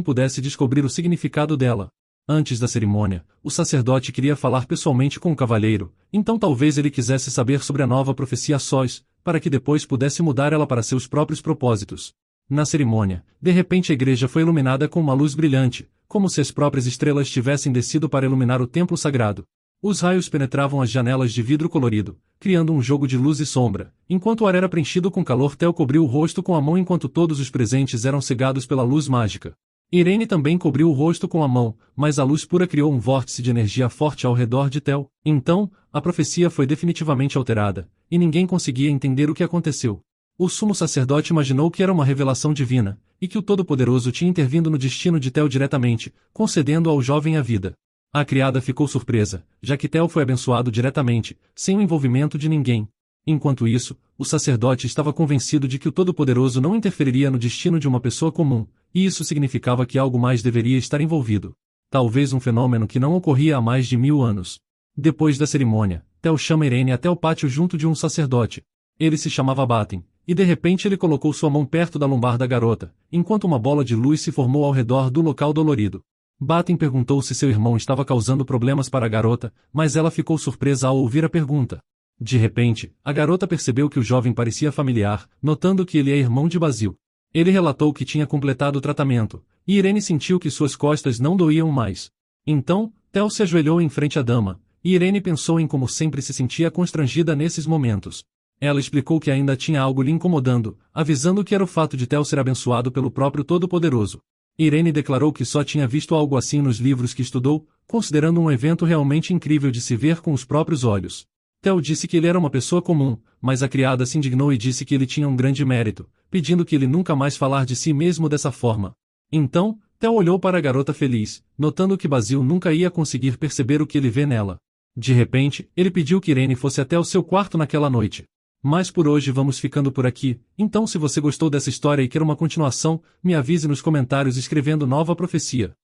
pudesse descobrir o significado dela. Antes da cerimônia, o sacerdote queria falar pessoalmente com o cavalheiro, então talvez ele quisesse saber sobre a nova profecia a sós, para que depois pudesse mudar ela para seus próprios propósitos. Na cerimônia, de repente a igreja foi iluminada com uma luz brilhante, como se as próprias estrelas tivessem descido para iluminar o templo sagrado. Os raios penetravam as janelas de vidro colorido, criando um jogo de luz e sombra. Enquanto o ar era preenchido com calor, Tel cobriu o rosto com a mão enquanto todos os presentes eram cegados pela luz mágica. Irene também cobriu o rosto com a mão, mas a luz pura criou um vórtice de energia forte ao redor de Tel. Então, a profecia foi definitivamente alterada, e ninguém conseguia entender o que aconteceu. O sumo sacerdote imaginou que era uma revelação divina, e que o Todo-Poderoso tinha intervindo no destino de Tel diretamente, concedendo ao jovem a vida. A criada ficou surpresa, já que Tel foi abençoado diretamente, sem o envolvimento de ninguém. Enquanto isso, o sacerdote estava convencido de que o Todo-Poderoso não interferiria no destino de uma pessoa comum, e isso significava que algo mais deveria estar envolvido. Talvez um fenômeno que não ocorria há mais de 1000 anos. Depois da cerimônia, Tel chama Irene até o pátio junto de um sacerdote. Ele se chamava Batem, e de repente ele colocou sua mão perto da lombar da garota, enquanto uma bola de luz se formou ao redor do local dolorido. Batem perguntou se seu irmão estava causando problemas para a garota, mas ela ficou surpresa ao ouvir a pergunta. De repente, a garota percebeu que o jovem parecia familiar, notando que ele é irmão de Basil. Ele relatou que tinha completado o tratamento, e Irene sentiu que suas costas não doíam mais. Então, Tel se ajoelhou em frente à dama, e Irene pensou em como sempre se sentia constrangida nesses momentos. Ela explicou que ainda tinha algo lhe incomodando, avisando que era o fato de Tel ser abençoado pelo próprio Todo-Poderoso. Irene declarou que só tinha visto algo assim nos livros que estudou, considerando um evento realmente incrível de se ver com os próprios olhos. Tel disse que ele era uma pessoa comum, mas a criada se indignou e disse que ele tinha um grande mérito, pedindo que ele nunca mais falar de si mesmo dessa forma. Então, Tel olhou para a garota feliz, notando que Basil nunca ia conseguir perceber o que ele vê nela. De repente, ele pediu que Irene fosse até o seu quarto naquela noite. Mas por hoje vamos ficando por aqui, então se você gostou dessa história e quer uma continuação, me avise nos comentários escrevendo nova profecia.